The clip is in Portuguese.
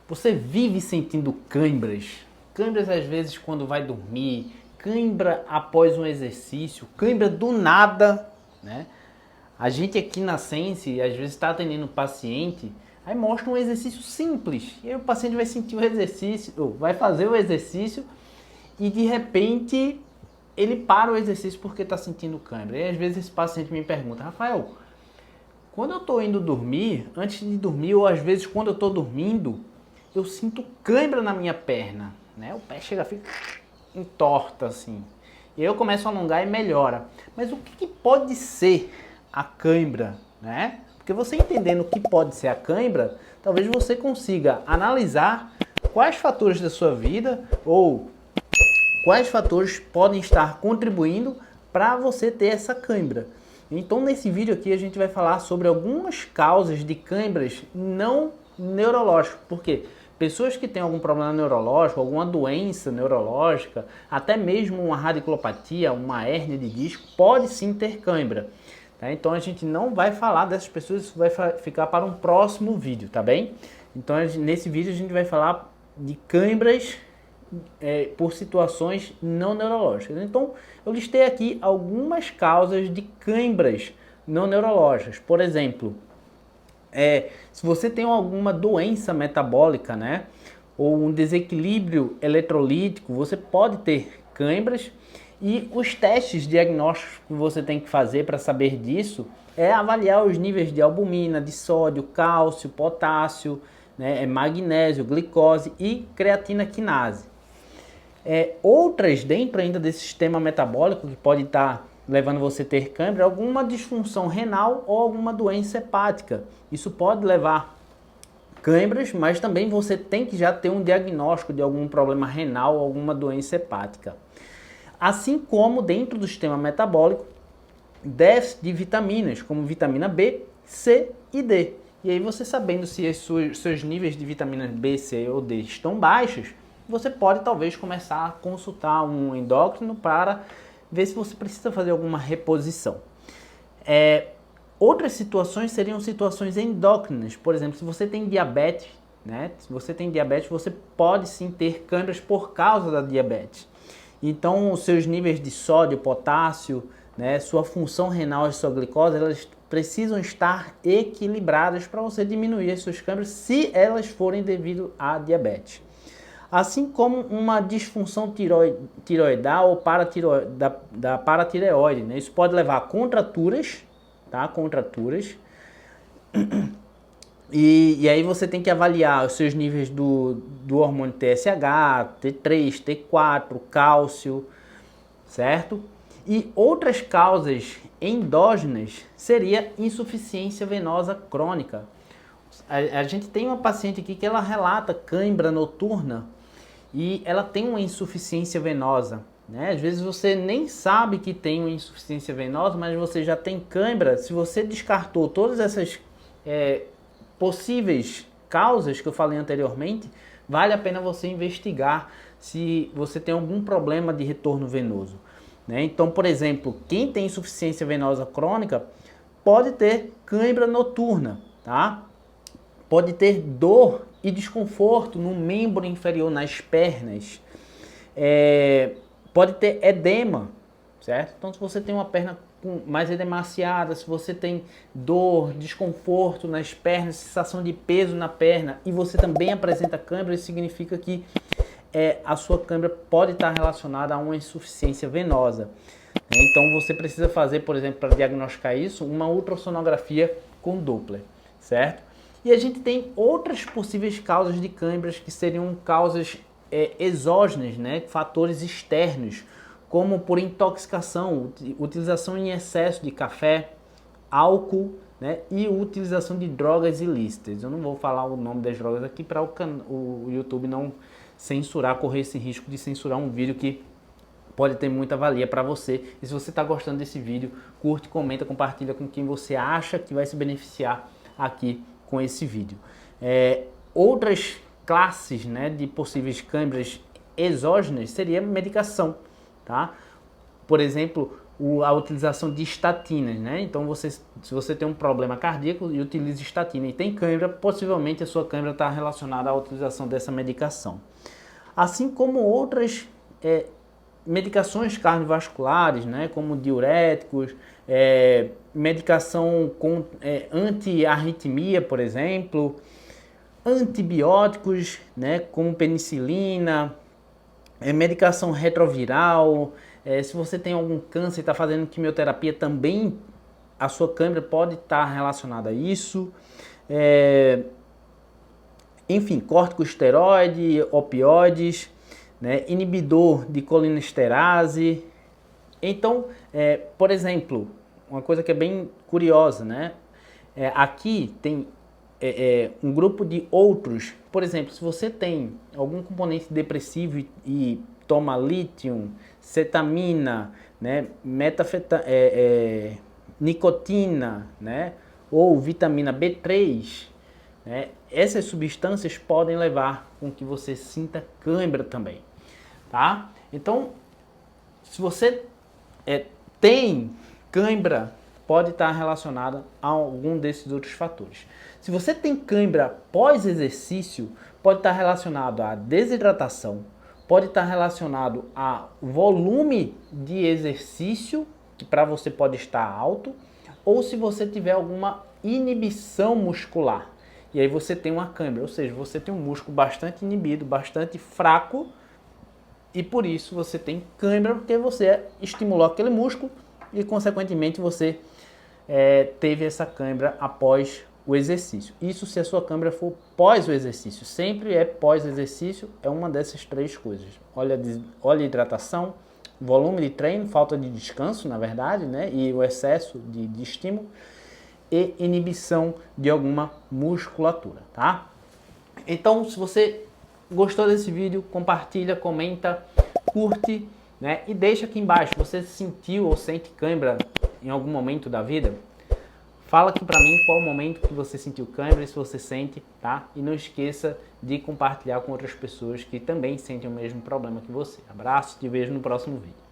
Você vive sentindo câimbras? Câimbras às vezes quando vai dormir, cãibra após um exercício, cãibra do nada, né? A gente aqui na Sense, às vezes está atendendo o paciente, aí mostra um exercício simples, e aí o paciente vai sentir o exercício, ou vai fazer o exercício, e de repente ele para o exercício porque está sentindo cãibra. E às vezes esse paciente me pergunta, Rafael, quando eu estou indo dormir, antes de dormir, ou às vezes quando eu estou dormindo, eu sinto cãibra na minha perna, né? O pé chega a ficar entorta assim. E aí eu começo a alongar e melhora. Mas o que pode ser a cãibra, né? Porque você entendendo o que pode ser a cãibra, talvez você consiga analisar quais fatores da sua vida ou quais fatores podem estar contribuindo para você ter essa cãibra. Então nesse vídeo aqui a gente vai falar sobre algumas causas de cãibras não neurológicas. Por quê? Pessoas que têm algum problema neurológico, alguma doença neurológica, até mesmo uma radiculopatia, uma hérnia de disco, pode sim ter cãibra. Tá? Então a gente não vai falar dessas pessoas, isso vai ficar para um próximo vídeo, tá bem? Então nesse vídeo a gente vai falar de cãibras por situações não neurológicas. Então eu listei aqui algumas causas de cãibras não neurológicas. Por exemplo, se você tem alguma doença metabólica, né, ou um desequilíbrio eletrolítico, você pode ter cãibras. E os testes diagnósticos que você tem que fazer para saber disso é avaliar os níveis de albumina, de sódio, cálcio, potássio, né, magnésio, glicose e creatina quinase. Outras dentro ainda desse sistema metabólico que pode estar levando você a ter cãibra, alguma disfunção renal ou alguma doença hepática. Isso pode levar cãibras, mas também você tem que já ter um diagnóstico de algum problema renal ou alguma doença hepática. Assim como dentro do sistema metabólico, déficit de vitaminas, como vitamina B, C e D. E aí você sabendo se os seus níveis de vitaminas B, C ou D estão baixos, você pode talvez começar a consultar um endócrino para ver se você precisa fazer alguma reposição. Outras situações seriam situações endócrinas. Por exemplo, se você tem diabetes, né? Se você tem diabetes, você pode sim ter câimbras por causa da diabetes. Então, os seus níveis de sódio, potássio, né, sua função renal e sua glicose, elas precisam estar equilibradas para você diminuir as suas câimbras se elas forem devido à diabetes. Assim como uma disfunção tiroidal ou da paratireoide, né? Isso pode levar a contraturas, tá? Contraturas. E aí você tem que avaliar os seus níveis do hormônio TSH, T3, T4, cálcio, certo? E outras causas endógenas seria insuficiência venosa crônica. A gente tem uma paciente aqui que ela relata cãibra noturna e ela tem uma insuficiência venosa, né? Às vezes você nem sabe que tem uma insuficiência venosa, mas você já tem cãibra. Se você descartou todas essas possíveis causas que eu falei anteriormente, vale a pena você investigar se você tem algum problema de retorno venoso, né? Então, por exemplo, quem tem insuficiência venosa crônica pode ter cãibra noturna, tá? Pode ter dor e desconforto no membro inferior, nas pernas. Pode ter edema, certo? Então, se você tem uma perna mais edemaciada, se você tem dor, desconforto nas pernas, sensação de peso na perna e você também apresenta cãibra, isso significa que a sua cãibra pode estar relacionada a uma insuficiência venosa. Então, você precisa fazer, por exemplo, para diagnosticar isso, uma ultrassonografia com Doppler, certo? E a gente tem outras possíveis causas de cãibras que seriam causas exógenas, né? Fatores externos, como por intoxicação, utilização em excesso de café, álcool, né? E utilização de drogas ilícitas. Eu não vou falar o nome das drogas aqui para o YouTube não censurar, correr esse risco de censurar um vídeo que pode ter muita valia para você. E se você está gostando desse vídeo, curte, comenta, compartilha com quem você acha que vai se beneficiar aqui com esse vídeo. Outras classes, né, de possíveis cãibras exógenas seria medicação, tá? Por exemplo, a utilização de estatinas, né? Então, se você tem um problema cardíaco e utiliza estatina e tem cãibra, possivelmente a sua cãibra está relacionada à utilização dessa medicação. Assim como outras medicações cardiovasculares, né? Como diuréticos, medicação com anti-arritmia, por exemplo, antibióticos, né? Como penicilina, medicação retroviral. Se você tem algum câncer e está fazendo quimioterapia, também a sua cãibra pode estar relacionada a isso. Enfim, corticosteroide, opioides, né, inibidor de colinesterase. Então, por exemplo, uma coisa que é bem curiosa, né? Aqui tem um grupo de outros. Por exemplo, se você tem algum componente depressivo e toma lítio, cetamina, né, nicotina, né, ou vitamina B3, né, essas substâncias podem levar com que você sinta cãibra também, tá? Então, se você tem cãibra, pode estar relacionada a algum desses outros fatores. Se você tem cãibra pós-exercício, pode estar relacionado à desidratação, pode estar relacionado a volume de exercício, que para você pode estar alto, ou se você tiver alguma inibição muscular. E aí você tem uma cãibra, ou seja, você tem um músculo bastante inibido, bastante fraco, e por isso você tem cãibra, porque você estimulou aquele músculo e consequentemente você teve essa cãibra após o exercício. Isso se a sua cãibra for pós o exercício. Sempre é pós exercício, é uma dessas três coisas. Olha a hidratação, volume de treino, falta de descanso, na verdade, né? E o excesso de estímulo e inibição de alguma musculatura, tá? Então, se você gostou desse vídeo, compartilha, comenta, curte, né? E deixa aqui embaixo, você sentiu ou sente cãibra em algum momento da vida? Fala aqui pra mim qual o momento que você sentiu cãibra e se você sente, tá? E não esqueça de compartilhar com outras pessoas que também sentem o mesmo problema que você. Abraço, te vejo no próximo vídeo.